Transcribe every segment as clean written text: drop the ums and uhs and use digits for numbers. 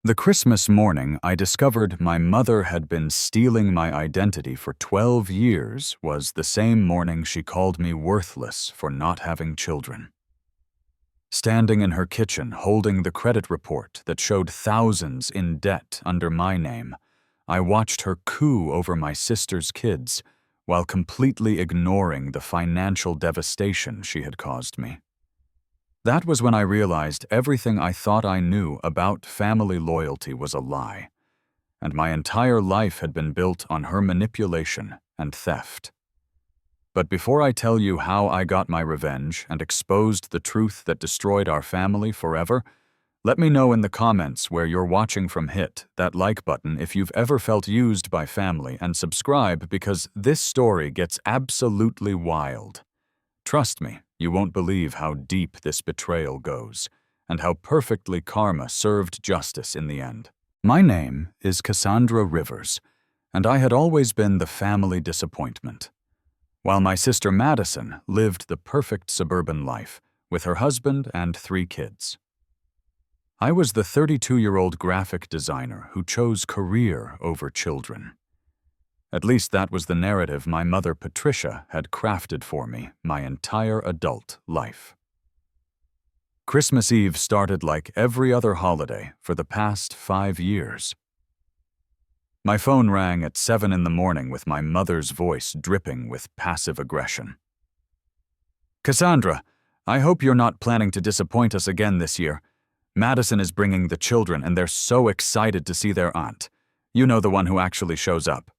The Christmas morning I discovered my mother had been stealing my identity for 12 years was the same morning she called me worthless for not having children. Standing in her kitchen holding the credit report that showed thousands in debt under my name, I watched her coo over my sister's kids while completely ignoring the financial devastation she had caused me. That was when I realized everything I thought I knew about family loyalty was a lie, and my entire life had been built on her manipulation and theft. But before I tell you how I got my revenge and exposed the truth that destroyed our family forever, let me know in the comments where you're watching from. Hit that like button if you've ever felt used by family, and subscribe because this story gets absolutely wild. Trust me, you won't believe how deep this betrayal goes, and how perfectly karma served justice in the end. My name is Cassandra Rivers, and I had always been the family disappointment, while my sister Madison lived the perfect suburban life with her husband and 3 kids. I was the 32-year-old graphic designer who chose career over children. At least that was the narrative my mother Patricia had crafted for me my entire adult life. Christmas Eve started like every other holiday for the past 5 years. My phone rang at 7 in the morning with my mother's voice dripping with passive aggression. "Cassandra, I hope you're not planning to disappoint us again this year. Madison is bringing the children and they're so excited to see their aunt. You know, the one who actually shows up."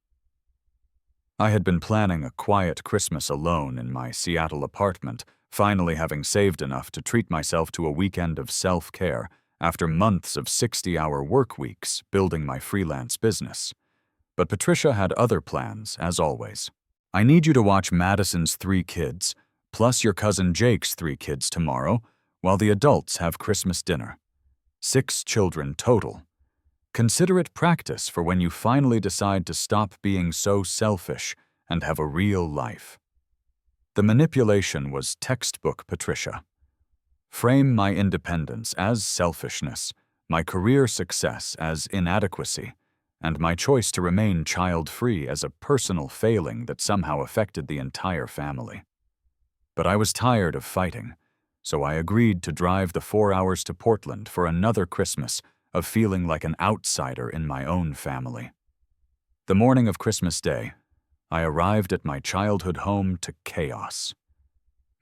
I had been planning a quiet Christmas alone in my Seattle apartment, finally having saved enough to treat myself to a weekend of self-care after months of 60-hour work weeks building my freelance business. But Patricia had other plans, as always. "I need you to watch Madison's 3 kids, plus your cousin Jake's 3 kids tomorrow, while the adults have Christmas dinner. 6 children total. Consider it practice for when you finally decide to stop being so selfish and have a real life." The manipulation was textbook Patricia. Frame my independence as selfishness, my career success as inadequacy, and my choice to remain child-free as a personal failing that somehow affected the entire family. But I was tired of fighting, so I agreed to drive the 4 hours to Portland for another Christmas of feeling like an outsider in my own family. The morning of Christmas Day, I arrived at my childhood home to chaos.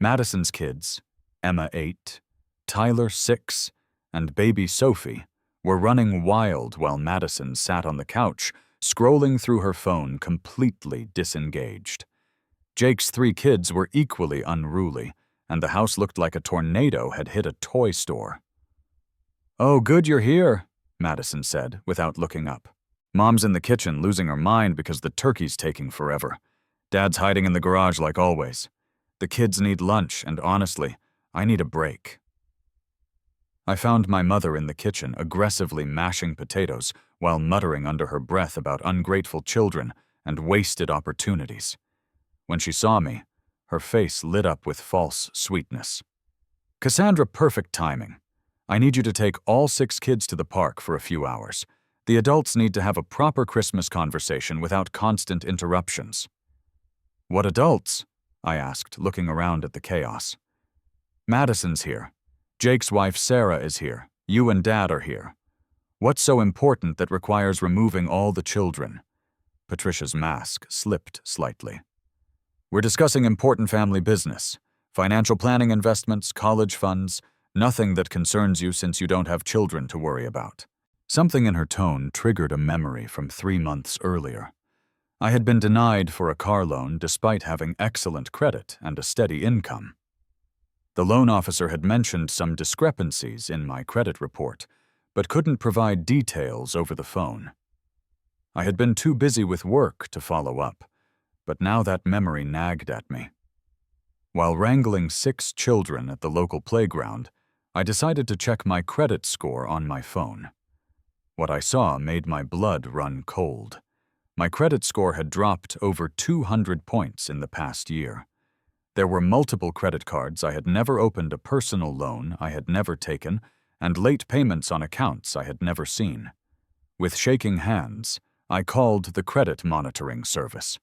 Madison's kids, Emma 8, Tyler 6, and baby Sophie, were running wild while Madison sat on the couch, scrolling through her phone completely disengaged. Jake's 3 kids were equally unruly, and the house looked like a tornado had hit a toy store. "Oh, good you're here," Madison said, without looking up. "Mom's in the kitchen losing her mind because the turkey's taking forever. Dad's hiding in the garage like always. The kids need lunch, and honestly, I need a break." I found my mother in the kitchen aggressively mashing potatoes while muttering under her breath about ungrateful children and wasted opportunities. When she saw me, her face lit up with false sweetness. "Cassandra, perfect timing. I need you to take all 6 kids to the park for a few hours. The adults need to have a proper Christmas conversation without constant interruptions." "What adults?" I asked, looking around at the chaos. "Madison's here. Jake's wife Sarah is here. You and Dad are here. What's so important that requires removing all the children?" Patricia's mask slipped slightly. "We're discussing important family business. Financial planning, investments, college funds. Nothing that concerns you since you don't have children to worry about." Something in her tone triggered a memory from 3 months earlier. I had been denied for a car loan despite having excellent credit and a steady income. The loan officer had mentioned some discrepancies in my credit report, but couldn't provide details over the phone. I had been too busy with work to follow up, but now that memory nagged at me. While wrangling 6 children at the local playground, I decided to check my credit score on my phone. What I saw made my blood run cold. My credit score had dropped over 200 points in the past year. There were multiple credit cards I had never opened, a personal loan I had never taken, and late payments on accounts I had never seen. With shaking hands, I called the credit monitoring service.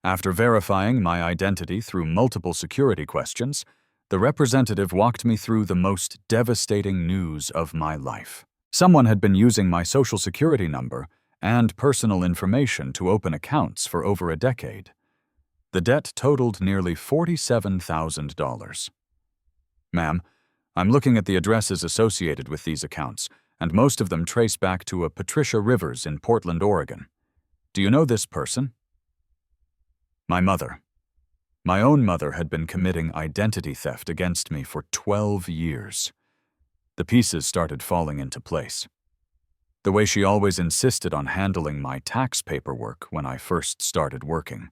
After verifying my identity through multiple security questions, the representative walked me through the most devastating news of my life. Someone had been using my social security number and personal information to open accounts for over a decade. The debt totaled nearly $47,000. Ma'am, I'm looking at the addresses associated with these accounts, and most of them trace back to a Patricia Rivers in Portland, Oregon. Do you know this person? My mother. My own mother had been committing identity theft against me for 12 years. The pieces started falling into place. The way she always insisted on handling my tax paperwork when I first started working.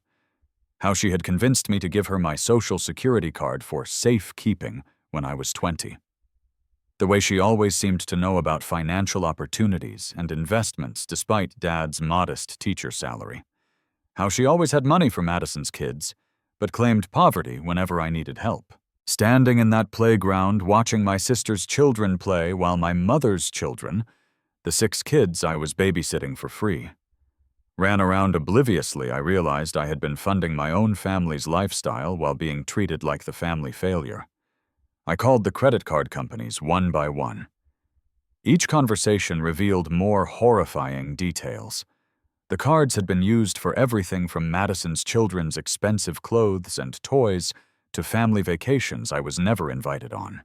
How she had convinced me to give her my social security card for safekeeping when I was 20. The way she always seemed to know about financial opportunities and investments despite Dad's modest teacher salary. How she always had money for Madison's kids, but claimed poverty whenever I needed help. Standing in that playground watching my sister's children play while my mother's children, the 6 kids I was babysitting for free, ran around obliviously, I realized I had been funding my own family's lifestyle while being treated like the family failure. I called the credit card companies one by one. Each conversation revealed more horrifying details. The cards had been used for everything from Madison's children's expensive clothes and toys to family vacations I was never invited on.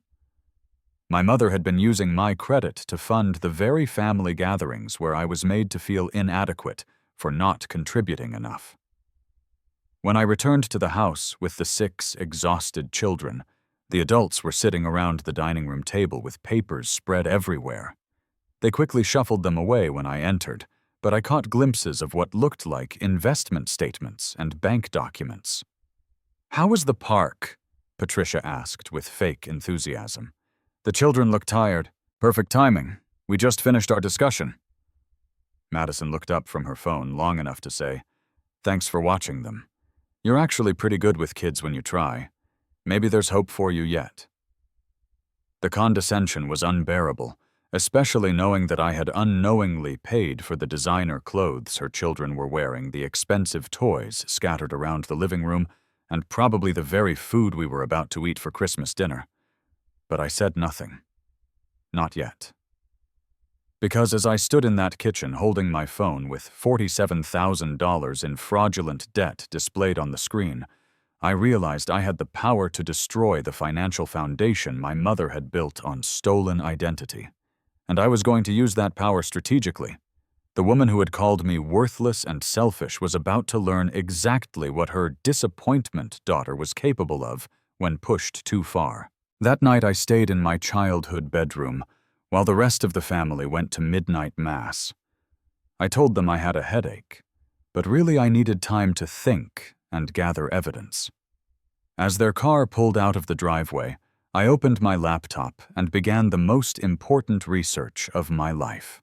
My mother had been using my credit to fund the very family gatherings where I was made to feel inadequate for not contributing enough. When I returned to the house with the 6 exhausted children, the adults were sitting around the dining room table with papers spread everywhere. They quickly shuffled them away when I entered, but I caught glimpses of what looked like investment statements and bank documents. "How was the park?" Patricia asked with fake enthusiasm. "The children look tired." "Perfect timing. We just finished our discussion." Madison looked up from her phone long enough to say, "Thanks for watching them. You're actually pretty good with kids when you try. Maybe there's hope for you yet." The condescension was unbearable, especially knowing that I had unknowingly paid for the designer clothes her children were wearing, the expensive toys scattered around the living room, and probably the very food we were about to eat for Christmas dinner. But I said nothing. Not yet. Because as I stood in that kitchen holding my phone with $47,000 in fraudulent debt displayed on the screen, I realized I had the power to destroy the financial foundation my mother had built on stolen identity. And I was going to use that power strategically. The woman who had called me worthless and selfish was about to learn exactly what her disappointment daughter was capable of when pushed too far. That night I stayed in my childhood bedroom, while the rest of the family went to midnight mass. I told them I had a headache, but really I needed time to think and gather evidence. As their car pulled out of the driveway, I opened my laptop and began the most important research of my life.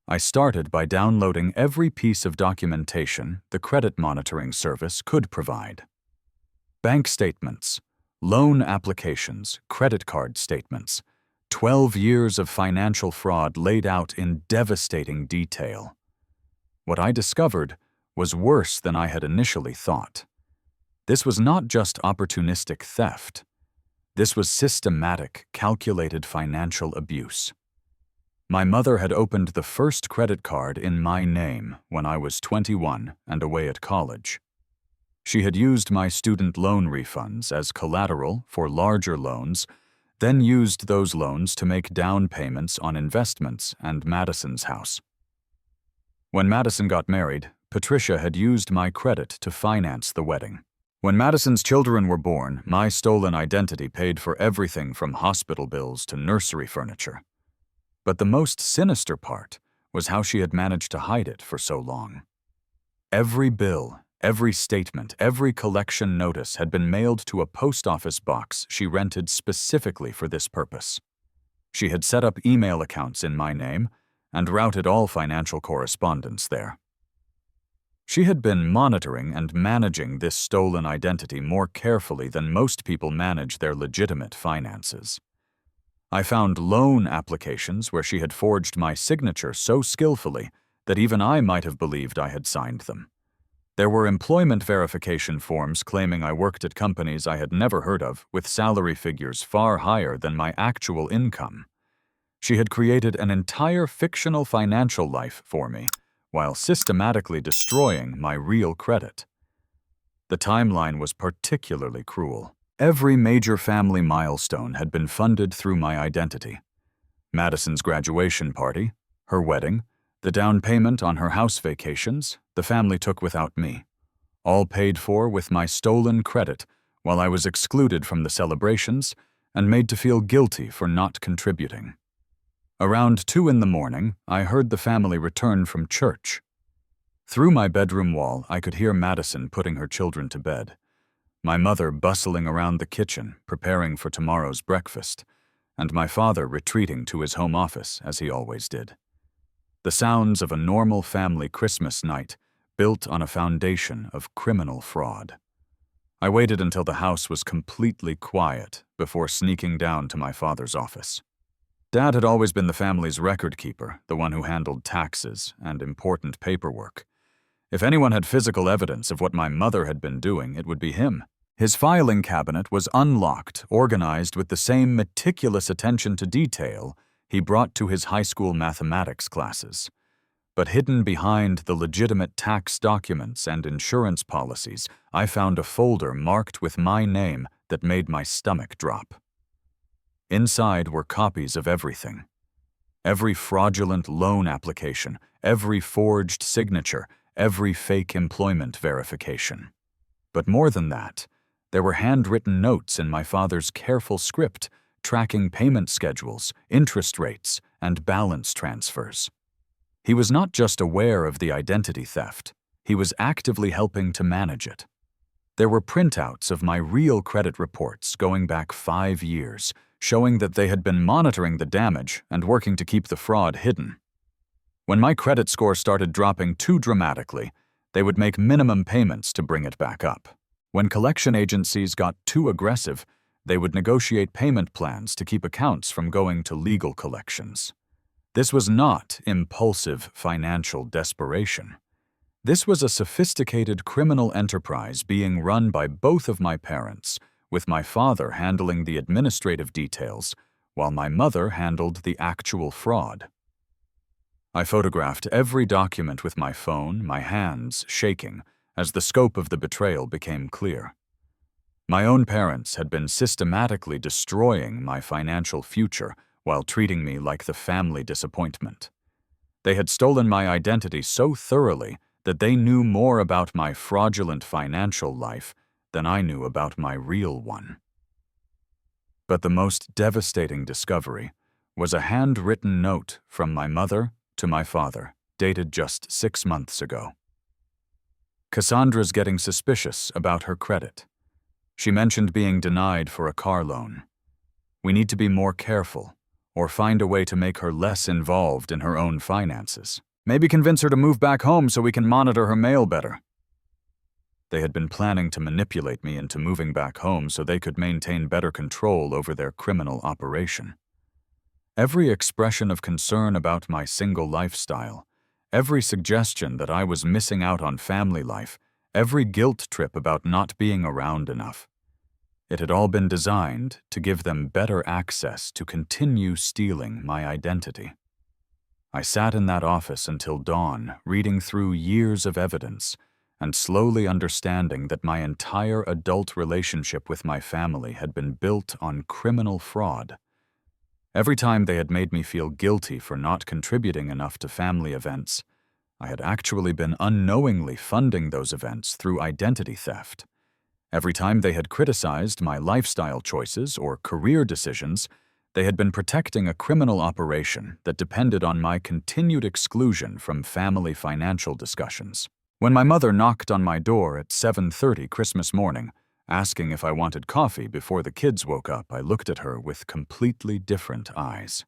I started by downloading every piece of documentation the credit monitoring service could provide. Bank statements, loan applications, credit card statements, 12 years of financial fraud laid out in devastating detail. What I discovered was worse than I had initially thought. This was not just opportunistic theft. This was systematic, calculated financial abuse. My mother had opened the first credit card in my name when I was 21 and away at college. She had used my student loan refunds as collateral for larger loans, then used those loans to make down payments on investments and Madison's house. When Madison got married, Patricia had used my credit to finance the wedding. When Madison's children were born, my stolen identity paid for everything from hospital bills to nursery furniture. But the most sinister part was how she had managed to hide it for so long. Every bill, every statement, every collection notice had been mailed to a post office box she rented specifically for this purpose. She had set up email accounts in my name and routed all financial correspondence there. She had been monitoring and managing this stolen identity more carefully than most people manage their legitimate finances. I found loan applications where she had forged my signature so skillfully that even I might have believed I had signed them. There were employment verification forms claiming I worked at companies I had never heard of, with salary figures far higher than my actual income. She had created an entire fictional financial life for me, while systematically destroying my real credit. The timeline was particularly cruel. Every major family milestone had been funded through my identity. Madison's graduation party, her wedding, the down payment on her house vacations, the family took without me. All paid for with my stolen credit, while I was excluded from the celebrations and made to feel guilty for not contributing. Around 2 in the morning, I heard the family return from church. Through my bedroom wall, I could hear Madison putting her children to bed, my mother bustling around the kitchen, preparing for tomorrow's breakfast, and my father retreating to his home office, as he always did. The sounds of a normal family Christmas night, built on a foundation of criminal fraud. I waited until the house was completely quiet before sneaking down to my father's office. Dad had always been the family's record keeper, the one who handled taxes and important paperwork. If anyone had physical evidence of what my mother had been doing, it would be him. His filing cabinet was unlocked, organized with the same meticulous attention to detail he brought to his high school mathematics classes. But hidden behind the legitimate tax documents and insurance policies, I found a folder marked with my name that made my stomach drop. Inside were copies of everything. Every fraudulent loan application, every forged signature, every fake employment verification. But more than that, there were handwritten notes in my father's careful script, tracking payment schedules, interest rates, and balance transfers. He was not just aware of the identity theft, he was actively helping to manage it. There were printouts of my real credit reports going back 5 years, showing that they had been monitoring the damage and working to keep the fraud hidden. When my credit score started dropping too dramatically, they would make minimum payments to bring it back up. When collection agencies got too aggressive, they would negotiate payment plans to keep accounts from going to legal collections. This was not impulsive financial desperation. This was a sophisticated criminal enterprise being run by both of my parents, with my father handling the administrative details, while my mother handled the actual fraud. I photographed every document with my phone, my hands shaking, as the scope of the betrayal became clear. My own parents had been systematically destroying my financial future while treating me like the family disappointment. They had stolen my identity so thoroughly that they knew more about my fraudulent financial life than I knew about my real one. But the most devastating discovery was a handwritten note from my mother to my father, dated just 6 months ago. Cassandra's getting suspicious about her credit. She mentioned being denied for a car loan. We need to be more careful, or find a way to make her less involved in her own finances. Maybe convince her to move back home so we can monitor her mail better. They had been planning to manipulate me into moving back home so they could maintain better control over their criminal operation. Every expression of concern about my single lifestyle, every suggestion that I was missing out on family life, every guilt trip about not being around enough. It had all been designed to give them better access to continue stealing my identity. I sat in that office until dawn, reading through years of evidence and slowly understanding that my entire adult relationship with my family had been built on criminal fraud. Every time they had made me feel guilty for not contributing enough to family events, I had actually been unknowingly funding those events through identity theft. Every time they had criticized my lifestyle choices or career decisions, they had been protecting a criminal operation that depended on my continued exclusion from family financial discussions. When my mother knocked on my door at 7:30 Christmas morning, asking if I wanted coffee before the kids woke up, I looked at her with completely different eyes.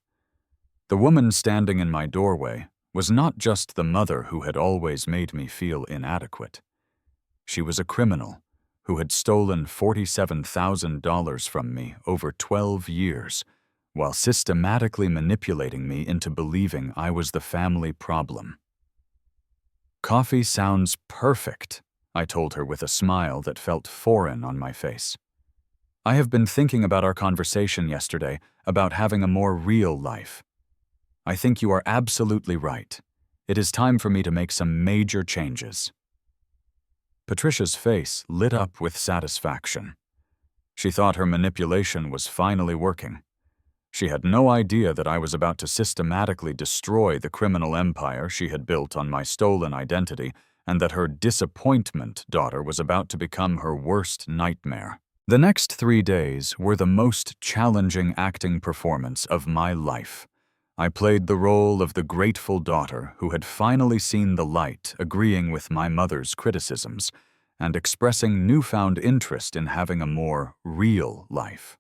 The woman standing in my doorway was not just the mother who had always made me feel inadequate. She was a criminal who had stolen $47,000 from me over 12 years, while systematically manipulating me into believing I was the family problem. "Coffee sounds perfect," I told her with a smile that felt foreign on my face. "I have been thinking about our conversation yesterday about having a more real life. I think you are absolutely right. It is time for me to make some major changes." Patricia's face lit up with satisfaction. She thought her manipulation was finally working. She had no idea that I was about to systematically destroy the criminal empire she had built on my stolen identity, and that her disappointment daughter was about to become her worst nightmare. The next 3 days were the most challenging acting performance of my life. I played the role of the grateful daughter who had finally seen the light, agreeing with my mother's criticisms, and expressing newfound interest in having a more real life.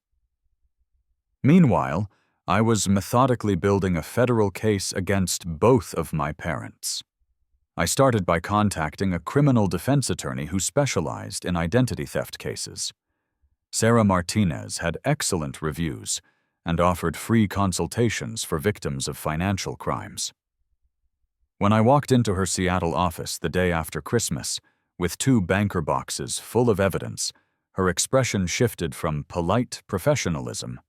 Meanwhile, I was methodically building a federal case against both of my parents. I started by contacting a criminal defense attorney who specialized in identity theft cases. Sarah Martinez had excellent reviews and offered free consultations for victims of financial crimes. When I walked into her Seattle office the day after Christmas, with 2 banker boxes full of evidence, her expression shifted from polite professionalism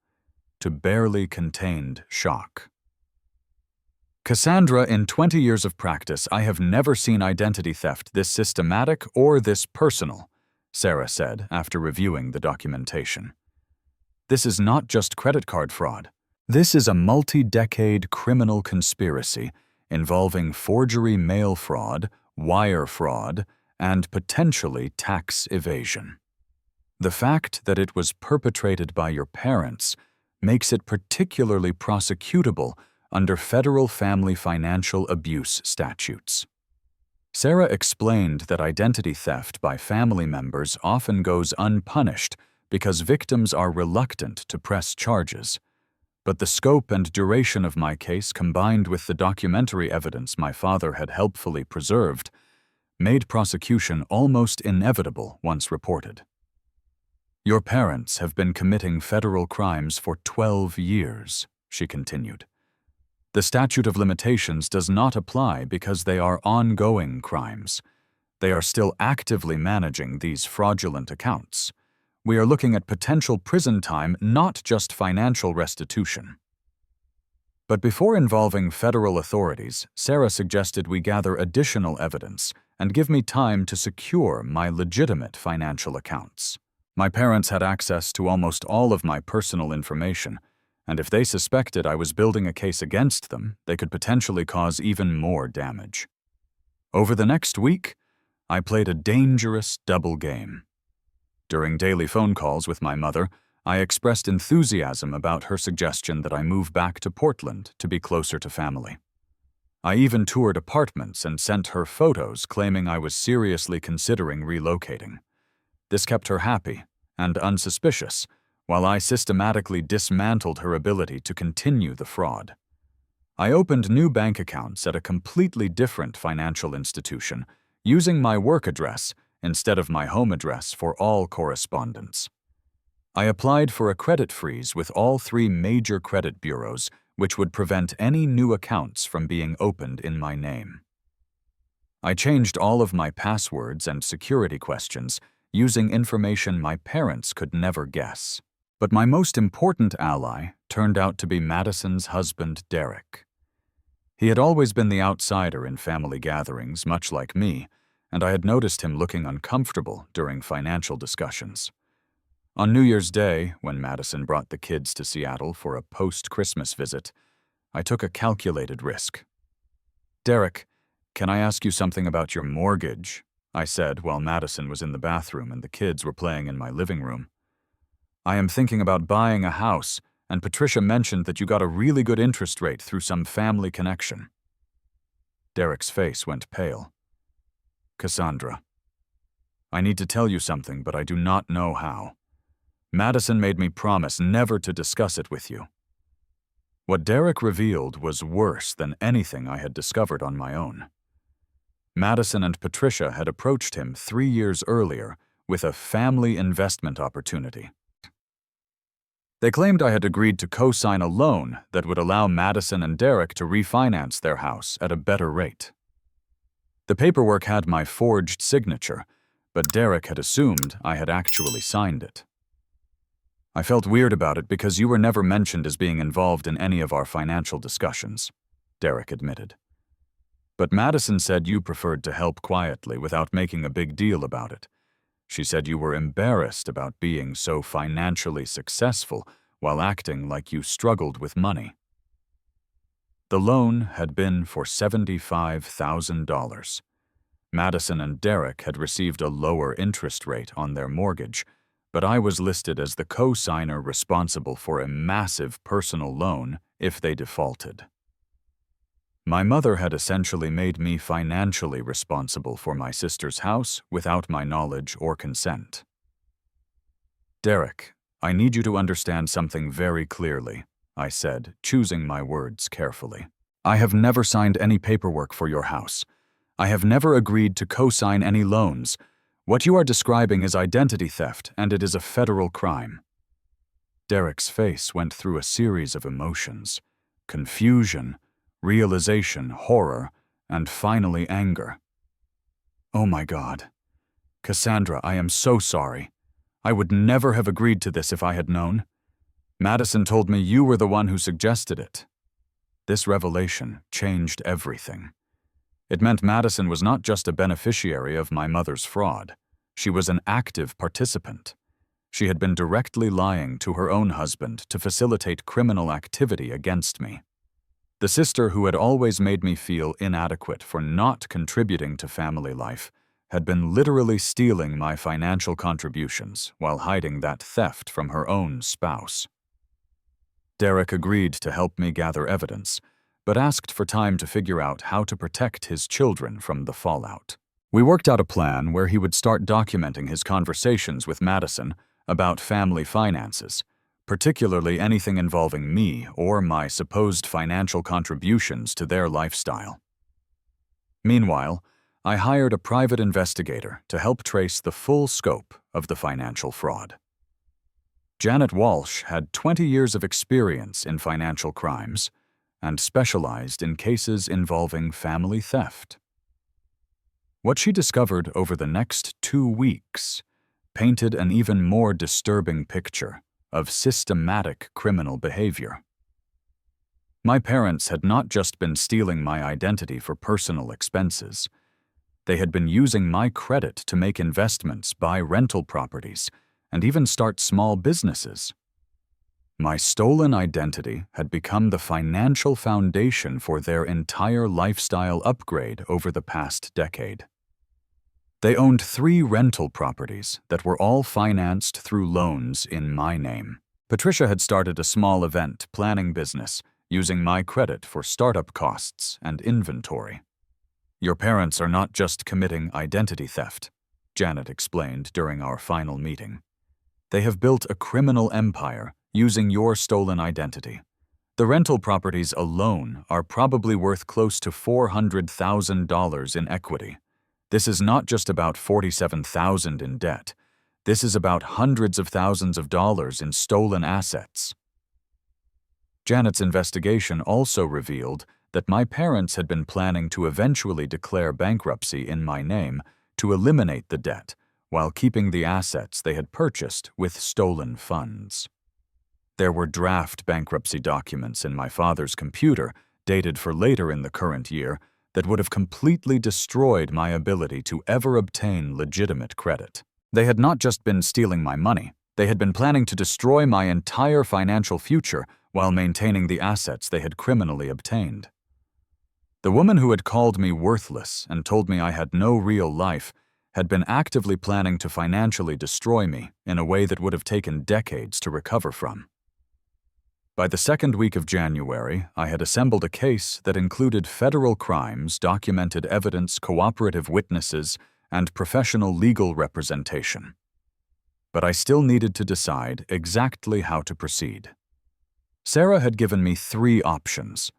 to barely contained shock. "Cassandra, in 20 years of practice, I have never seen identity theft this systematic or this personal," Sarah said after reviewing the documentation. "This is not just credit card fraud. This is a multi-decade criminal conspiracy involving forgery mail fraud, wire fraud, and potentially tax evasion. The fact that it was perpetrated by your parents makes it particularly prosecutable under federal family financial abuse statutes." Sarah explained that identity theft by family members often goes unpunished because victims are reluctant to press charges. But the scope and duration of my case, combined with the documentary evidence my father had helpfully preserved, made prosecution almost inevitable once reported. "Your parents have been committing federal crimes for 12 years, she continued. "The statute of limitations does not apply because they are ongoing crimes. They are still actively managing these fraudulent accounts. We are looking at potential prison time, not just financial restitution." But before involving federal authorities, Sarah suggested we gather additional evidence and give me time to secure my legitimate financial accounts. My parents had access to almost all of my personal information, and if they suspected I was building a case against them, they could potentially cause even more damage. Over the next week, I played a dangerous double game. During daily phone calls with my mother, I expressed enthusiasm about her suggestion that I move back to Portland to be closer to family. I even toured apartments and sent her photos claiming I was seriously considering relocating. This kept her happy and unsuspicious, while I systematically dismantled her ability to continue the fraud. I opened new bank accounts at a completely different financial institution, using my work address instead of my home address for all correspondence. I applied for a credit freeze with all 3 major credit bureaus, which would prevent any new accounts from being opened in my name. I changed all of my passwords and security questions, using information my parents could never guess. But my most important ally turned out to be Madison's husband, Derek. He had always been the outsider in family gatherings, much like me, and I had noticed him looking uncomfortable during financial discussions. On New Year's Day, when Madison brought the kids to Seattle for a post-Christmas visit, I took a calculated risk. "Derek, can I ask you something about your mortgage?" I said while Madison was in the bathroom and the kids were playing in my living room. "I am thinking about buying a house, and Patricia mentioned that you got a really good interest rate through some family connection." Derek's face went pale. "Cassandra, I need to tell you something, but I do not know how. Madison made me promise never to discuss it with you." What Derek revealed was worse than anything I had discovered on my own. Madison and Patricia had approached him 3 years earlier with a family investment opportunity. They claimed I had agreed to co-sign a loan that would allow Madison and Derek to refinance their house at a better rate. The paperwork had my forged signature, but Derek had assumed I had actually signed it. I felt weird about it because you were never mentioned as being involved in any of our financial discussions, Derek admitted. But Madison said you preferred to help quietly without making a big deal about it. She said you were embarrassed about being so financially successful while acting like you struggled with money. The loan had been for $75,000. Madison and Derek had received a lower interest rate on their mortgage, but I was listed as the co-signer responsible for a massive personal loan if they defaulted. My mother had essentially made me financially responsible for my sister's house without my knowledge or consent. Derek, I need you to understand something very clearly, I said, choosing my words carefully. I have never signed any paperwork for your house. I have never agreed to co-sign any loans. What you are describing is identity theft, and it is a federal crime. Derek's face went through a series of emotions: confusion, realization, horror, and finally anger. Oh my God. Cassandra, I am so sorry. I would never have agreed to this if I had known. Madison told me you were the one who suggested it. This revelation changed everything. It meant Madison was not just a beneficiary of my mother's fraud. She was an active participant. She had been directly lying to her own husband to facilitate criminal activity against me. The sister who had always made me feel inadequate for not contributing to family life had been literally stealing my financial contributions while hiding that theft from her own spouse. Derek agreed to help me gather evidence, but asked for time to figure out how to protect his children from the fallout. We worked out a plan where he would start documenting his conversations with Madison about family finances, particularly anything involving me or my supposed financial contributions to their lifestyle. Meanwhile, I hired a private investigator to help trace the full scope of the financial fraud. Janet Walsh had 20 years of experience in financial crimes and specialized in cases involving family theft. What she discovered over the next 2 weeks painted an even more disturbing picture of systematic criminal behavior. My parents had not just been stealing my identity for personal expenses. They had been using my credit to make investments, buy rental properties, and even start small businesses. My stolen identity had become the financial foundation for their entire lifestyle upgrade over the past decade. They owned 3 rental properties that were all financed through loans in my name. Patricia had started a small event planning business using my credit for startup costs and inventory. Your parents are not just committing identity theft, Janet explained during our final meeting. They have built a criminal empire using your stolen identity. The rental properties alone are probably worth close to $400,000 in equity. This is not just about $47,000 in debt. This is about hundreds of thousands of dollars in stolen assets. Janet's investigation also revealed that my parents had been planning to eventually declare bankruptcy in my name to eliminate the debt while keeping the assets they had purchased with stolen funds. There were draft bankruptcy documents in my father's computer, dated for later in the current year, that would have completely destroyed my ability to ever obtain legitimate credit. They had not just been stealing my money, they had been planning to destroy my entire financial future while maintaining the assets they had criminally obtained. The woman who had called me worthless and told me I had no real life had been actively planning to financially destroy me in a way that would have taken decades to recover from. By the second week of January, I had assembled a case that included federal crimes, documented evidence, cooperative witnesses, and professional legal representation. But I still needed to decide exactly how to proceed. Sarah had given me 3 options: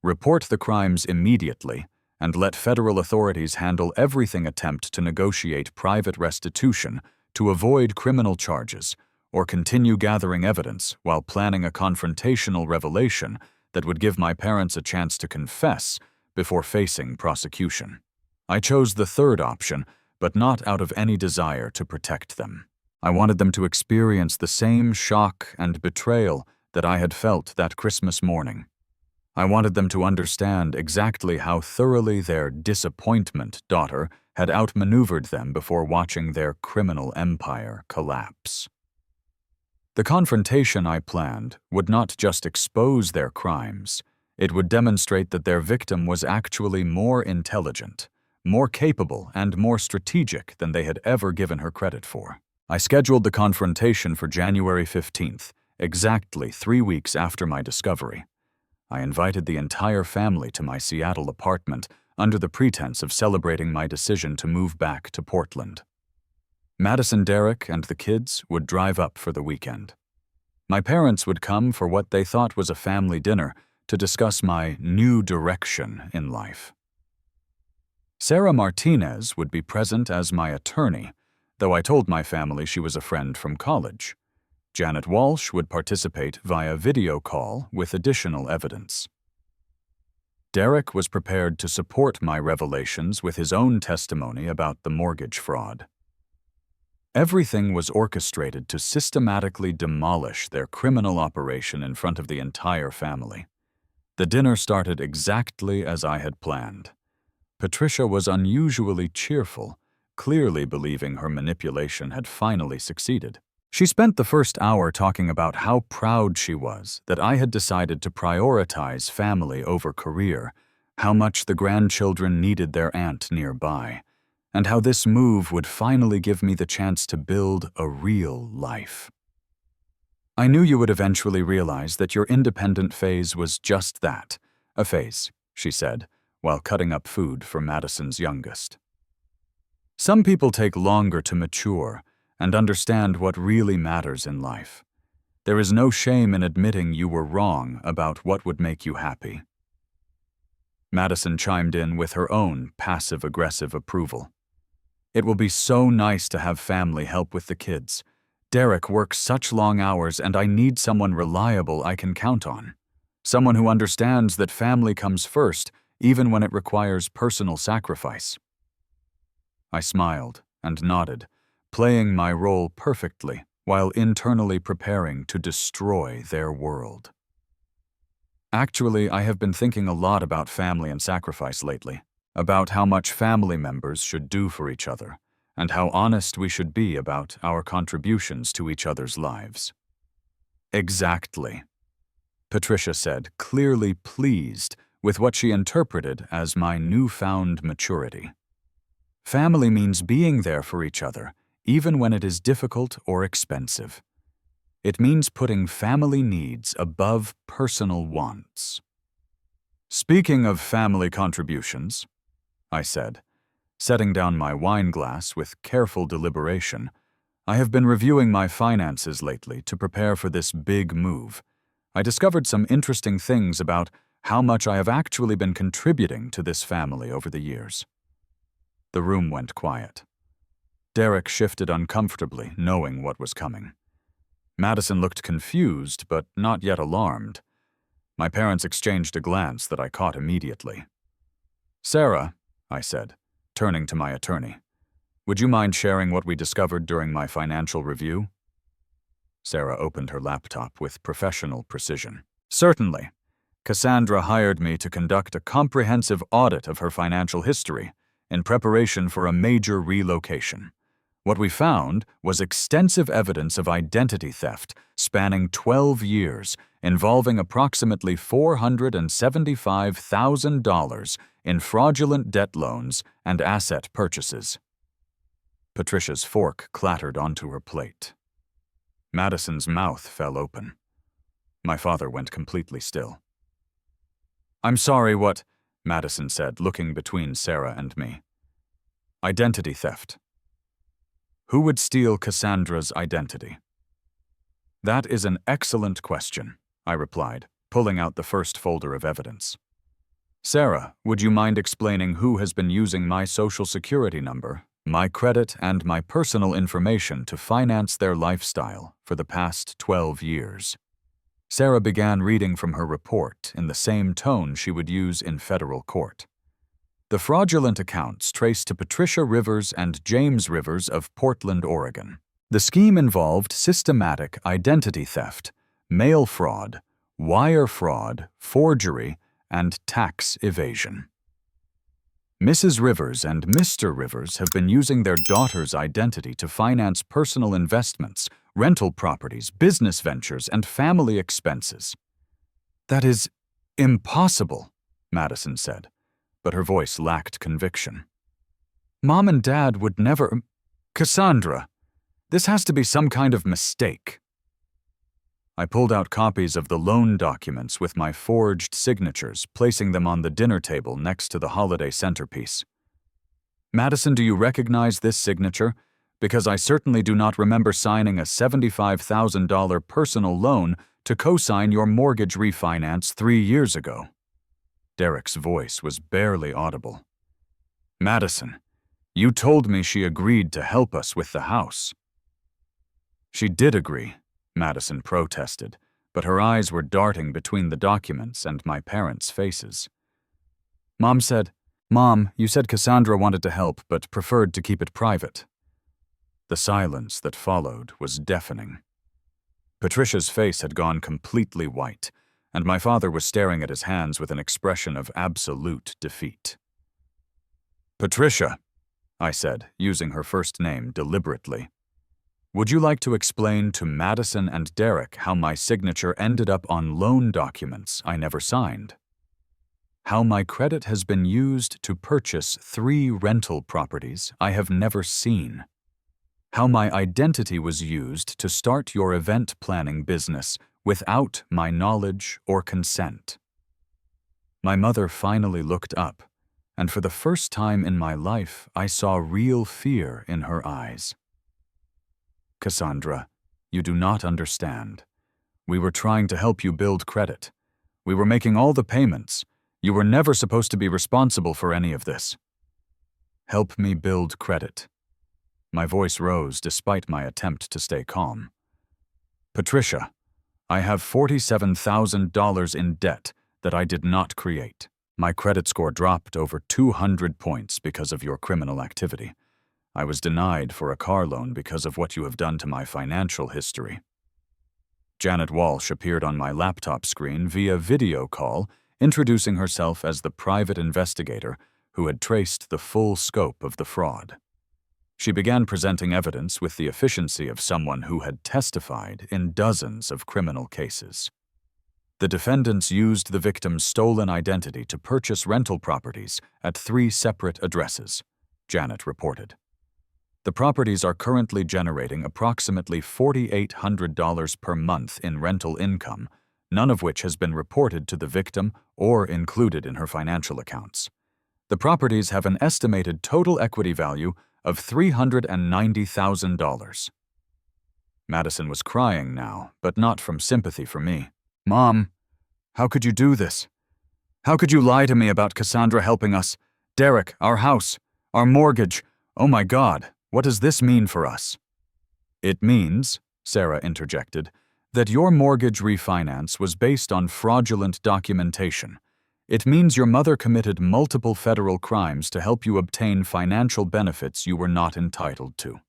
report the crimes immediately and let federal authorities handle everything attempt to negotiate private restitution to avoid criminal charges, or continue gathering evidence while planning a confrontational revelation that would give my parents a chance to confess before facing prosecution. I chose the third option, but not out of any desire to protect them. I wanted them to experience the same shock and betrayal that I had felt that Christmas morning. I wanted them to understand exactly how thoroughly their disappointment daughter had outmaneuvered them before watching their criminal empire collapse. The confrontation I planned would not just expose their crimes, it would demonstrate that their victim was actually more intelligent, more capable, and more strategic than they had ever given her credit for. I scheduled the confrontation for January 15th, exactly 3 weeks after my discovery. I invited the entire family to my Seattle apartment under the pretense of celebrating my decision to move back to Portland. Madison, Derek, and the kids would drive up for the weekend. My parents would come for what they thought was a family dinner to discuss my new direction in life. Sarah Martinez would be present as my attorney, though I told my family she was a friend from college. Janet Walsh would participate via video call with additional evidence. Derek was prepared to support my revelations with his own testimony about the mortgage fraud. Everything was orchestrated to systematically demolish their criminal operation in front of the entire family. The dinner started exactly as I had planned. Patricia was unusually cheerful, clearly believing her manipulation had finally succeeded. She spent the first hour talking about how proud she was that I had decided to prioritize family over career, how much the grandchildren needed their aunt nearby, and how this move would finally give me the chance to build a real life. I knew you would eventually realize that your independent phase was just that, a phase, she said, while cutting up food for Madison's youngest. Some people take longer to mature and understand what really matters in life. There is no shame in admitting you were wrong about what would make you happy. Madison chimed in with her own passive-aggressive approval. It will be so nice to have family help with the kids. Derek works such long hours and I need someone reliable I can count on. Someone who understands that family comes first, even when it requires personal sacrifice. I smiled and nodded, playing my role perfectly while internally preparing to destroy their world. Actually, I have been thinking a lot about family and sacrifice lately, about how much family members should do for each other, and how honest we should be about our contributions to each other's lives. Exactly, Patricia said, clearly pleased with what she interpreted as my newfound maturity. Family means being there for each other, even when it is difficult or expensive. It means putting family needs above personal wants. Speaking of family contributions, I said, setting down my wine glass with careful deliberation, I have been reviewing my finances lately to prepare for this big move. I discovered some interesting things about how much I have actually been contributing to this family over the years. The room went quiet. Derek shifted uncomfortably, knowing what was coming. Madison looked confused, but not yet alarmed. My parents exchanged a glance that I caught immediately. Sarah, I said, turning to my attorney, would you mind sharing what we discovered during my financial review? Sarah opened her laptop with professional precision. Certainly. Cassandra hired me to conduct a comprehensive audit of her financial history in preparation for a major relocation. What we found was extensive evidence of identity theft spanning 12 years, involving approximately $475,000 in fraudulent debt loans and asset purchases. Patricia's fork clattered onto her plate. Madison's mouth fell open. My father went completely still. I'm sorry, what? Madison said, looking between Sarah and me. Identity theft. Who would steal Cassandra's identity? That is an excellent question, I replied, pulling out the first folder of evidence. Sarah, would you mind explaining who has been using my social security number my credit and my personal information to finance their lifestyle for the past 12 years. Sarah began reading from her report in the same tone she would use in federal court. The fraudulent accounts traced to Patricia Rivers and James Rivers of Portland, Oregon. The scheme involved systematic identity theft, mail fraud, wire fraud, forgery, and tax evasion. Mrs. Rivers and Mr. Rivers have been using their daughter's identity to finance personal investments, rental properties, business ventures, and family expenses. That is impossible, Madison said, but her voice lacked conviction. Mom and Dad would never… Cassandra, this has to be some kind of mistake. I pulled out copies of the loan documents with my forged signatures, placing them on the dinner table next to the holiday centerpiece. Madison, do you recognize this signature? Because I certainly do not remember signing a $75,000 personal loan to co-sign your mortgage refinance 3 years ago. Derek's voice was barely audible. Madison, you told me she agreed to help us with the house. She did agree, Madison protested, but her eyes were darting between the documents and my parents' faces. Mom, you said Cassandra wanted to help but preferred to keep it private. The silence that followed was deafening. Patricia's face had gone completely white, and my father was staring at his hands with an expression of absolute defeat. Patricia, I said, using her first name deliberately. Would you like to explain to Madison and Derek how my signature ended up on loan documents I never signed? How my credit has been used to purchase 3 rental properties I have never seen? How my identity was used to start your event planning business without my knowledge or consent? My mother finally looked up, and for the first time in my life, I saw real fear in her eyes. Cassandra, you do not understand. We were trying to help you build credit. We were making all the payments. You were never supposed to be responsible for any of this. Help me build credit. My voice rose despite my attempt to stay calm. Patricia, I have $47,000 in debt that I did not create. My credit score dropped over 200 points because of your criminal activity. I was denied for a car loan because of what you have done to my financial history. Janet Walsh appeared on my laptop screen via video call, introducing herself as the private investigator who had traced the full scope of the fraud. She began presenting evidence with the efficiency of someone who had testified in dozens of criminal cases. The defendants used the victim's stolen identity to purchase rental properties at 3 separate addresses, Janet reported. The properties are currently generating approximately $4,800 per month in rental income, none of which has been reported to the victim or included in her financial accounts. The properties have an estimated total equity value of $390,000. Madison was crying now, but not from sympathy for me. Mom, how could you do this? How could you lie to me about Cassandra helping us? Derek, our house, our mortgage. Oh my God, what does this mean for us? It means, Sarah interjected, that your mortgage refinance was based on fraudulent documentation. It means your mother committed multiple federal crimes to help you obtain financial benefits you were not entitled to.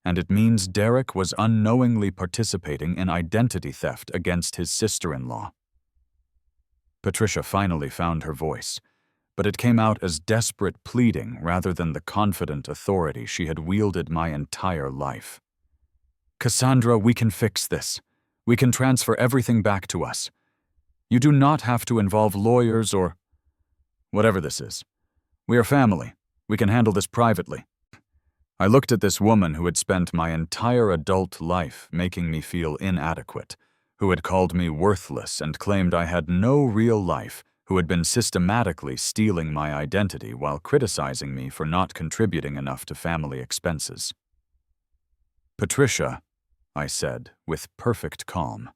And it means Derek was unknowingly participating in identity theft against his sister-in-law. Patricia finally found her voice, but it came out as desperate pleading rather than the confident authority she had wielded my entire life. Cassandra, we can fix this. We can transfer everything back to us. You do not have to involve lawyers or whatever this is. We are family. We can handle this privately. I looked at this woman who had spent my entire adult life making me feel inadequate, who had called me worthless and claimed I had no real life, who had been systematically stealing my identity while criticizing me for not contributing enough to family expenses. Patricia, I said with perfect calm,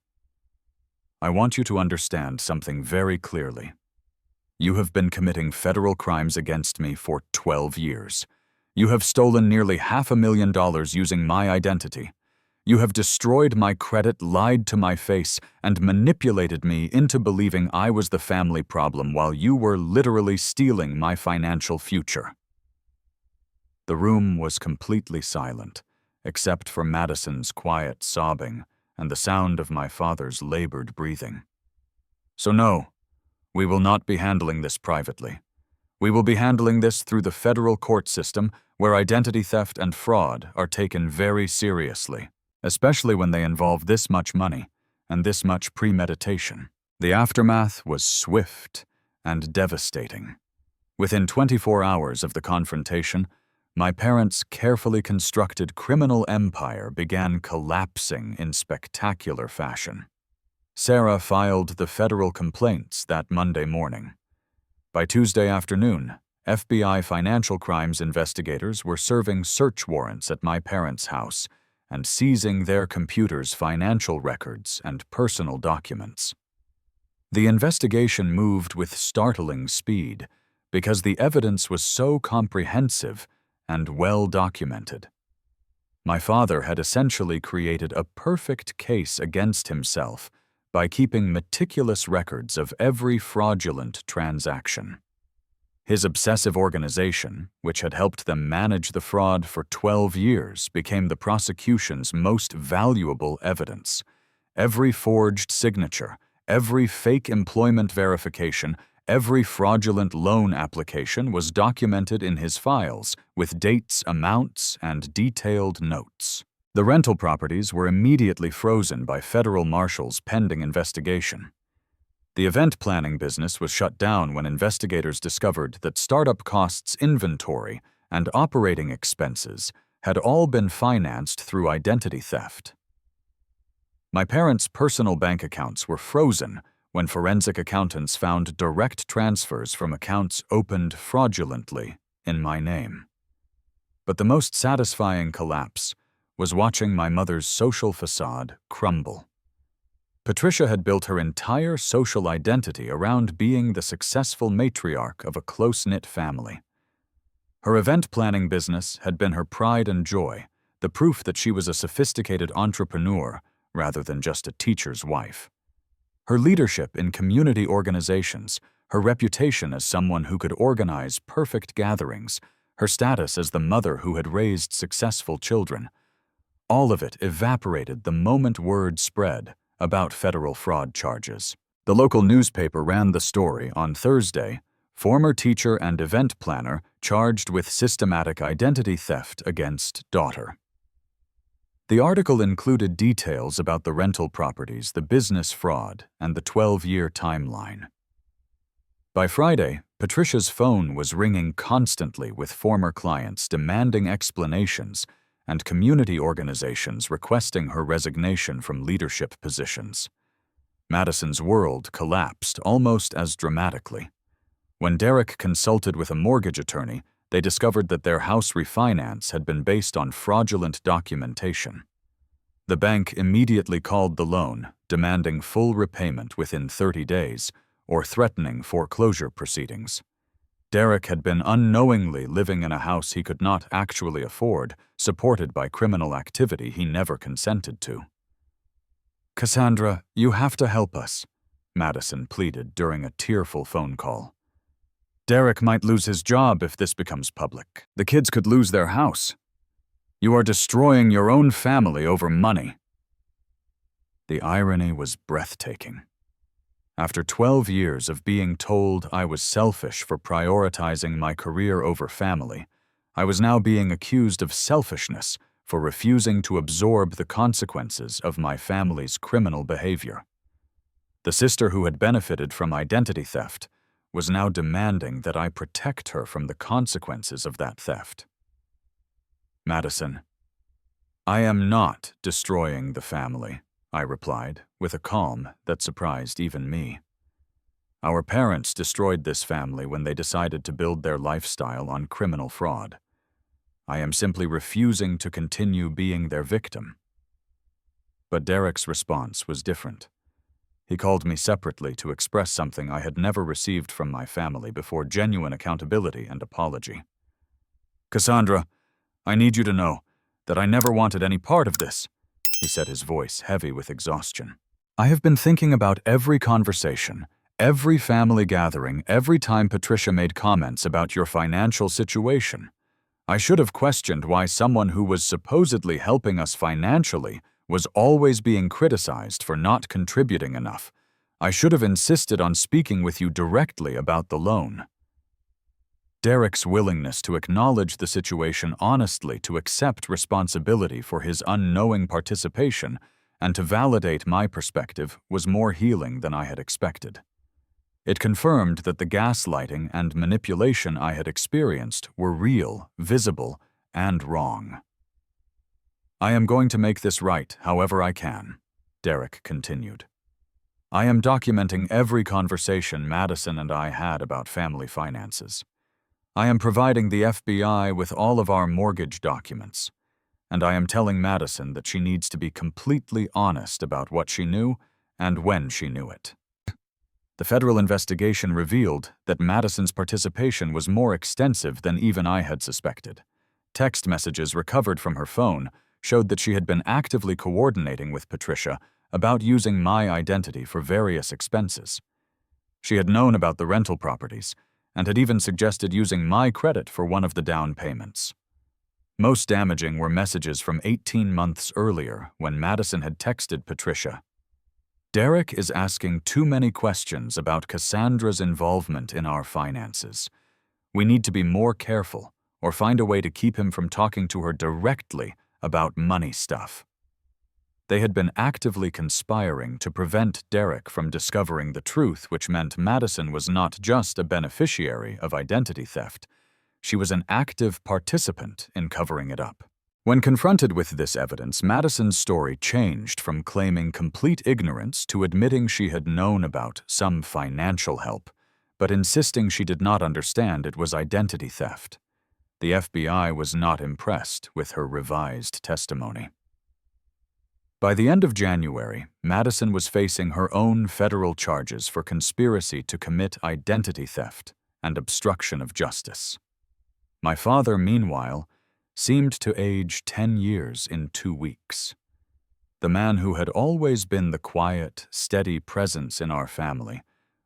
I want you to understand something very clearly. You have been committing federal crimes against me for 12 years. You have stolen nearly $500,000 using my identity. You have destroyed my credit, lied to my face, and manipulated me into believing I was the family problem while you were literally stealing my financial future." The room was completely silent, except for Madison's quiet sobbing and the sound of my father's labored breathing. "So no, we will not be handling this privately. We will be handling this through the federal court system, where identity theft and fraud are taken very seriously, especially when they involve this much money and this much premeditation." The aftermath was swift and devastating. Within 24 hours of the confrontation, my parents' carefully constructed criminal empire began collapsing in spectacular fashion. Sarah filed the federal complaints that Monday morning. By Tuesday afternoon, FBI financial crimes investigators were serving search warrants at my parents' house and seizing their computers' financial records and personal documents. The investigation moved with startling speed because the evidence was so comprehensive and well documented. My father had essentially created a perfect case against himself by keeping meticulous records of every fraudulent transaction. His obsessive organization, which had helped them manage the fraud for 12 years, became the prosecution's most valuable evidence. Every forged signature, every fake employment verification, every fraudulent loan application was documented in his files with dates, amounts, and detailed notes. The rental properties were immediately frozen by federal marshals pending investigation. The event planning business was shut down when investigators discovered that startup costs, inventory, and operating expenses had all been financed through identity theft. My parents' personal bank accounts were frozen when forensic accountants found direct transfers from accounts opened fraudulently in my name. But the most satisfying collapse was watching my mother's social facade crumble. Patricia had built her entire social identity around being the successful matriarch of a close-knit family. Her event planning business had been her pride and joy, the proof that she was a sophisticated entrepreneur rather than just a teacher's wife. Her leadership in community organizations, her reputation as someone who could organize perfect gatherings, her status as the mother who had raised successful children, all of it evaporated the moment word spread about federal fraud charges. The local newspaper ran the story on Thursday: former teacher and event planner charged with systematic identity theft against daughter. The article included details about the rental properties, the business fraud, and the 12-year timeline. By Friday, Patricia's phone was ringing constantly with former clients demanding explanations and community organizations requesting her resignation from leadership positions. Madison's world collapsed almost as dramatically. When Derek consulted with a mortgage attorney, they discovered that their house refinance had been based on fraudulent documentation. The bank immediately called the loan, demanding full repayment within 30 days or threatening foreclosure proceedings. Derek had been unknowingly living in a house he could not actually afford, supported by criminal activity he never consented to. "Cassandra, you have to help us," Madison pleaded during a tearful phone call. "Derek might lose his job if this becomes public. The kids could lose their house. You are destroying your own family over money." The irony was breathtaking. After 12 years of being told I was selfish for prioritizing my career over family, I was now being accused of selfishness for refusing to absorb the consequences of my family's criminal behavior. The sister who had benefited from identity theft was now demanding that I protect her from the consequences of that theft. "Madison, I am not destroying the family," I replied, with a calm that surprised even me. "Our parents destroyed this family when they decided to build their lifestyle on criminal fraud. I am simply refusing to continue being their victim." But Derek's response was different. He called me separately to express something I had never received from my family before: genuine accountability and apology. "Cassandra, I need you to know that I never wanted any part of this," he said, his voice heavy with exhaustion. "I have been thinking about every conversation, every family gathering, every time Patricia made comments about your financial situation. I should have questioned why someone who was supposedly helping us financially was always being criticized for not contributing enough. I should have insisted on speaking with you directly about the loan." Derek's willingness to acknowledge the situation honestly, to accept responsibility for his unknowing participation, and to validate my perspective was more healing than I had expected. It confirmed that the gaslighting and manipulation I had experienced were real, visible, and wrong. "I am going to make this right however I can," Derek continued. "I am documenting every conversation Madison and I had about family finances. I am providing the FBI with all of our mortgage documents, and I am telling Madison that she needs to be completely honest about what she knew and when she knew it." The federal investigation revealed that Madison's participation was more extensive than even I had suspected. Text messages recovered from her phone showed that she had been actively coordinating with Patricia about using my identity for various expenses. She had known about the rental properties and had even suggested using my credit for one of the down payments. Most damaging were messages from 18 months earlier when Madison had texted Patricia, "Derek is asking too many questions about Cassandra's involvement in our finances. We need to be more careful or find a way to keep him from talking to her directly about money stuff." They had been actively conspiring to prevent Derek from discovering the truth, which meant Madison was not just a beneficiary of identity theft. She was an active participant in covering it up. When confronted with this evidence, Madison's story changed from claiming complete ignorance to admitting she had known about some financial help, but insisting she did not understand it was identity theft. The FBI was not impressed with her revised testimony. By the end of January, Madison was facing her own federal charges for conspiracy to commit identity theft and obstruction of justice. My father, meanwhile, seemed to age 10 years in 2 weeks. The man who had always been the quiet, steady presence in our family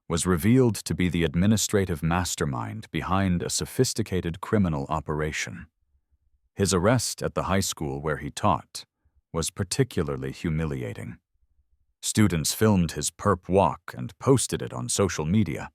was revealed to be the administrative mastermind behind a sophisticated criminal operation. His arrest at the high school where he taught was particularly humiliating. Students filmed his perp walk and posted it on social media.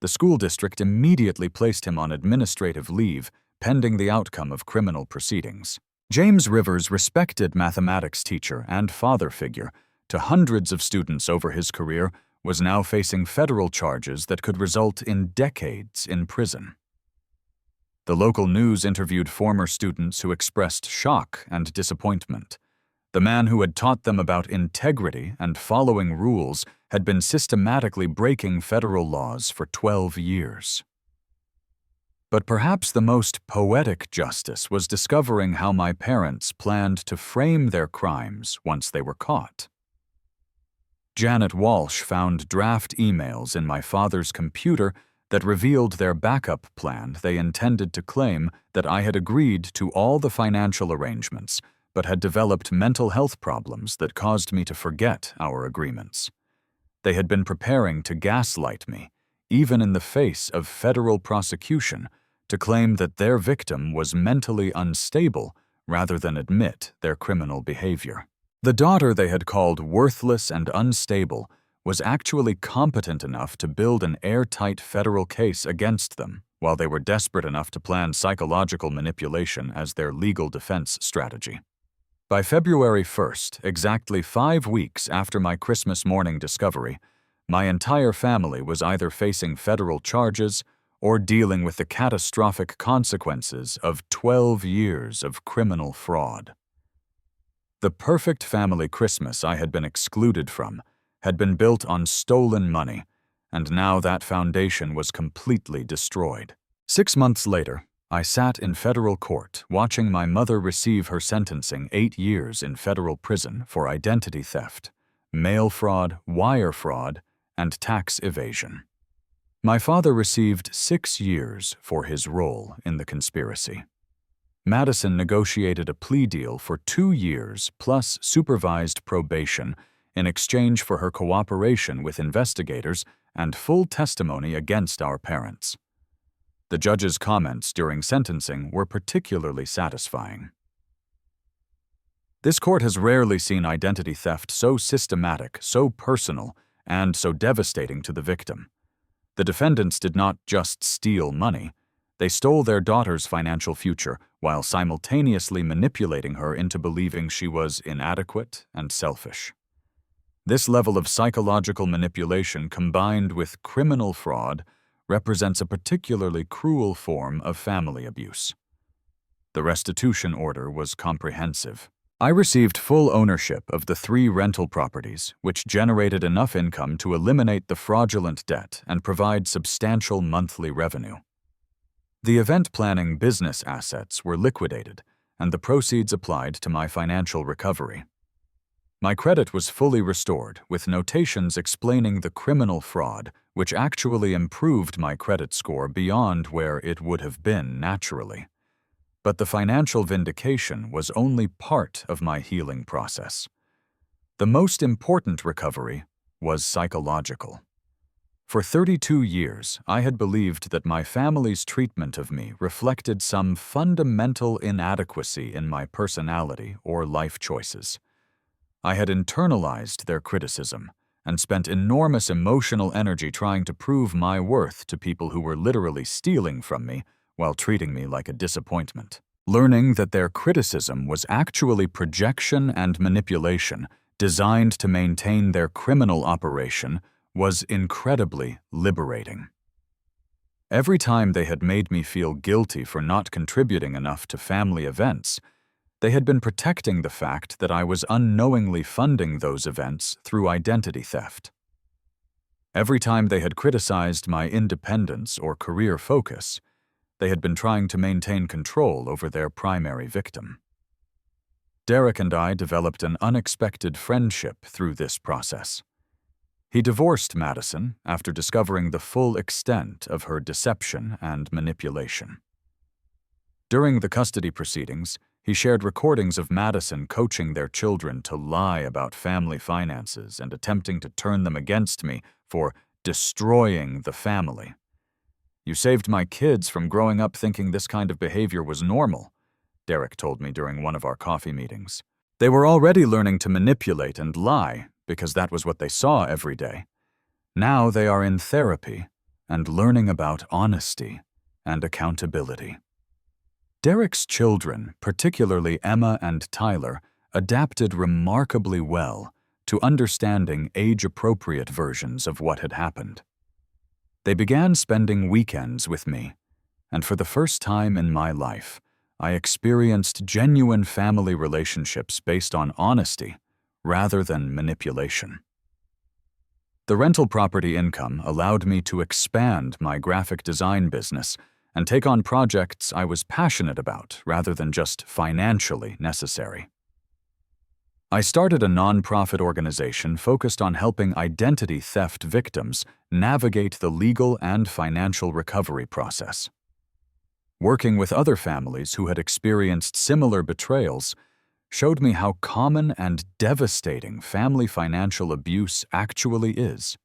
The school district immediately placed him on administrative leave pending the outcome of criminal proceedings. James Rivers, respected mathematics teacher and father figure to hundreds of students over his career, was now facing federal charges that could result in decades in prison. The local news interviewed former students who expressed shock and disappointment. The man who had taught them about integrity and following rules had been systematically breaking federal laws for 12 years. But perhaps the most poetic justice was discovering how my parents planned to frame their crimes once they were caught. Janet Walsh found draft emails in my father's computer that revealed their backup plan. They intended to claim that I had agreed to all the financial arrangements, but had developed mental health problems that caused me to forget our agreements. They had been preparing to gaslight me, even in the face of federal prosecution, to claim that their victim was mentally unstable rather than admit their criminal behavior. The daughter they had called worthless and unstable was actually competent enough to build an airtight federal case against them, while they were desperate enough to plan psychological manipulation as their legal defense strategy. By February 1st, exactly 5 weeks after my Christmas morning discovery, my entire family was either facing federal charges or dealing with the catastrophic consequences of 12 years of criminal fraud. The perfect family Christmas I had been excluded from had been built on stolen money, and now that foundation was completely destroyed. 6 months later, I sat in federal court watching my mother receive her sentencing 8 years in federal prison for identity theft, mail fraud, wire fraud, and tax evasion. My father received 6 years for his role in the conspiracy. Madison negotiated a plea deal for 2 years plus supervised probation in exchange for her cooperation with investigators and full testimony against our parents. The judge's comments during sentencing were particularly satisfying. This court has rarely seen identity theft so systematic, so personal, and so devastating to the victim. The defendants did not just steal money, they stole their daughter's financial future while simultaneously manipulating her into believing she was inadequate and selfish. This level of psychological manipulation combined with criminal fraud represents a particularly cruel form of family abuse. The restitution order was comprehensive. I received full ownership of the 3 rental properties, which generated enough income to eliminate the fraudulent debt and provide substantial monthly revenue. The event planning business assets were liquidated, and the proceeds applied to my financial recovery. My credit was fully restored, with notations explaining the criminal fraud, which actually improved my credit score beyond where it would have been naturally. But the financial vindication was only part of my healing process. The most important recovery was psychological. For 32 years, I had believed that my family's treatment of me reflected some fundamental inadequacy in my personality or life choices. I had internalized their criticism and spent enormous emotional energy trying to prove my worth to people who were literally stealing from me while treating me like a disappointment. Learning that their criticism was actually projection and manipulation designed to maintain their criminal operation was incredibly liberating. Every time they had made me feel guilty for not contributing enough to family events, they had been protecting the fact that I was unknowingly funding those events through identity theft. Every time they had criticized my independence or career focus, they had been trying to maintain control over their primary victim. Derek and I developed an unexpected friendship through this process. He divorced Madison after discovering the full extent of her deception and manipulation. During the custody proceedings, he shared recordings of Madison coaching their children to lie about family finances and attempting to turn them against me for destroying the family. "You saved my kids from growing up thinking this kind of behavior was normal," Derek told me during one of our coffee meetings. "They were already learning to manipulate and lie because that was what they saw every day. Now they are in therapy and learning about honesty and accountability." Derek's children, particularly Emma and Tyler, adapted remarkably well to understanding age-appropriate versions of what had happened. They began spending weekends with me, and for the first time in my life, I experienced genuine family relationships based on honesty rather than manipulation. The rental property income allowed me to expand my graphic design business and take on projects I was passionate about rather than just financially necessary. I started a nonprofit organization focused on helping identity theft victims navigate the legal and financial recovery process. Working with other families who had experienced similar betrayals showed me how common and devastating family financial abuse actually is.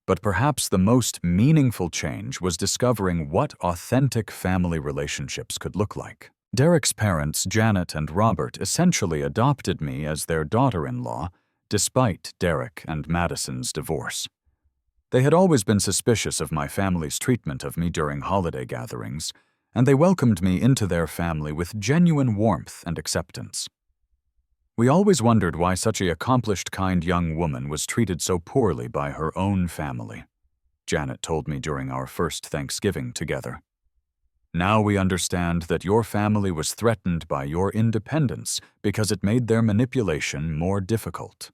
But perhaps the most meaningful change was discovering what authentic family relationships could look like. Derek's parents, Janet and Robert, essentially adopted me as their daughter-in-law, despite Derek and Madison's divorce. They had always been suspicious of my family's treatment of me during holiday gatherings, and they welcomed me into their family with genuine warmth and acceptance. "We always wondered why such an accomplished, kind young woman was treated so poorly by her own family," Janet told me during our first Thanksgiving together. "Now we understand that your family was threatened by your independence because it made their manipulation more difficult."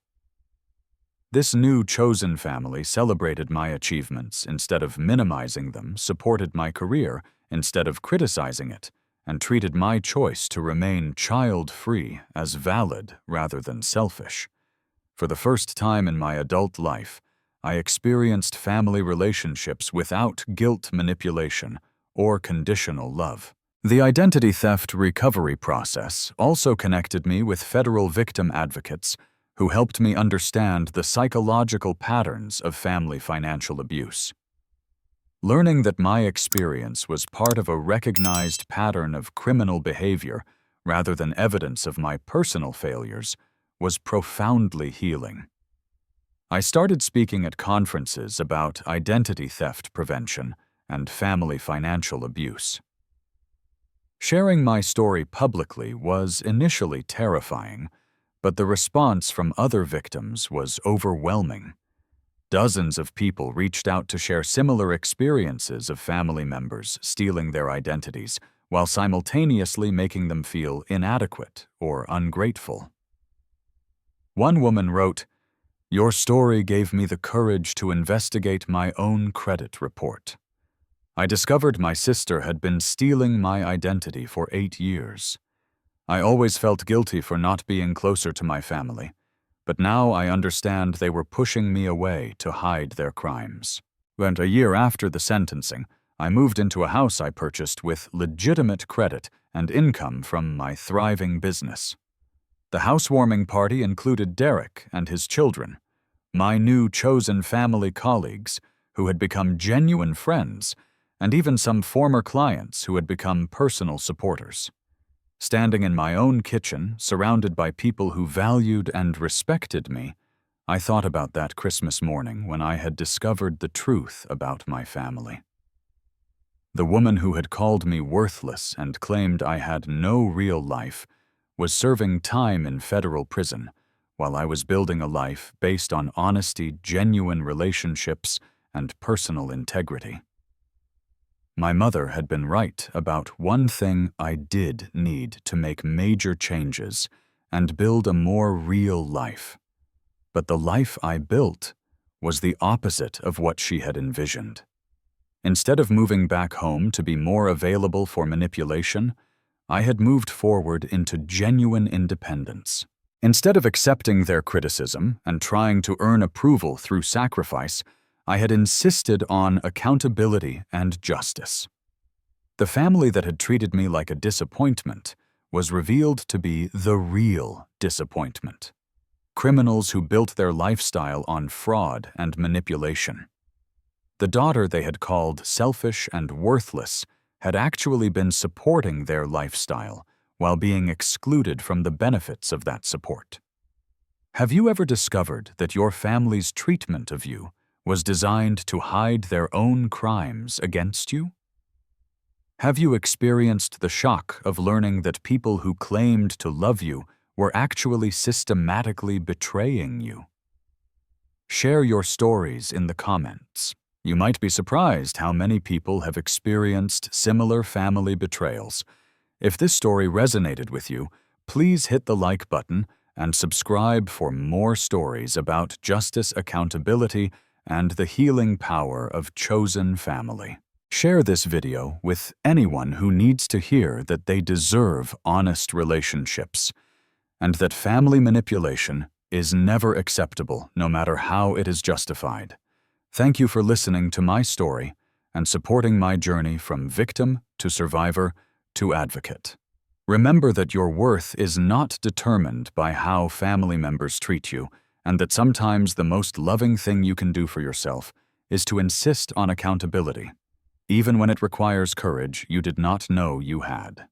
This new chosen family celebrated my achievements instead of minimizing them, supported my career instead of criticizing it, and treated my choice to remain child-free as valid rather than selfish. For the first time in my adult life, I experienced family relationships without guilt manipulation or conditional love. The identity theft recovery process also connected me with federal victim advocates who helped me understand the psychological patterns of family financial abuse. Learning that my experience was part of a recognized pattern of criminal behavior rather than evidence of my personal failures was profoundly healing. I started speaking at conferences about identity theft prevention and family financial abuse. Sharing my story publicly was initially terrifying, but the response from other victims was overwhelming. Dozens of people reached out to share similar experiences of family members stealing their identities while simultaneously making them feel inadequate or ungrateful. One woman wrote, "Your story gave me the courage to investigate my own credit report. I discovered my sister had been stealing my identity for 8 years. I always felt guilty for not being closer to my family, but now I understand they were pushing me away to hide their crimes." And a year after the sentencing, I moved into a house I purchased with legitimate credit and income from my thriving business. The housewarming party included Derek and his children, my new chosen family colleagues who had become genuine friends, and even some former clients who had become personal supporters. Standing in my own kitchen, surrounded by people who valued and respected me, I thought about that Christmas morning when I had discovered the truth about my family. The woman who had called me worthless and claimed I had no real life was serving time in federal prison, while I was building a life based on honesty, genuine relationships, and personal integrity. My mother had been right about one thing I did need to make major changes and build a more real life. But the life I built was the opposite of what she had envisioned. Instead of moving back home to be more available for manipulation, I had moved forward into genuine independence. Instead of accepting their criticism and trying to earn approval through sacrifice, I had insisted on accountability and justice. The family that had treated me like a disappointment was revealed to be the real disappointment. Criminals who built their lifestyle on fraud and manipulation. The daughter they had called selfish and worthless had actually been supporting their lifestyle while being excluded from the benefits of that support. Have you ever discovered that your family's treatment of you was designed to hide their own crimes against you? Have you experienced the shock of learning that people who claimed to love you were actually systematically betraying you? Share your stories in the comments. You might be surprised how many people have experienced similar family betrayals. If this story resonated with you, please hit the like button and subscribe for more stories about justice, accountability, and the healing power of chosen family. Share this video with anyone who needs to hear that they deserve honest relationships, and that family manipulation is never acceptable, no matter how it is justified. Thank you for listening to my story and supporting my journey from victim to survivor to advocate. Remember that your worth is not determined by how family members treat you, and that sometimes the most loving thing you can do for yourself is to insist on accountability, even when it requires courage you did not know you had.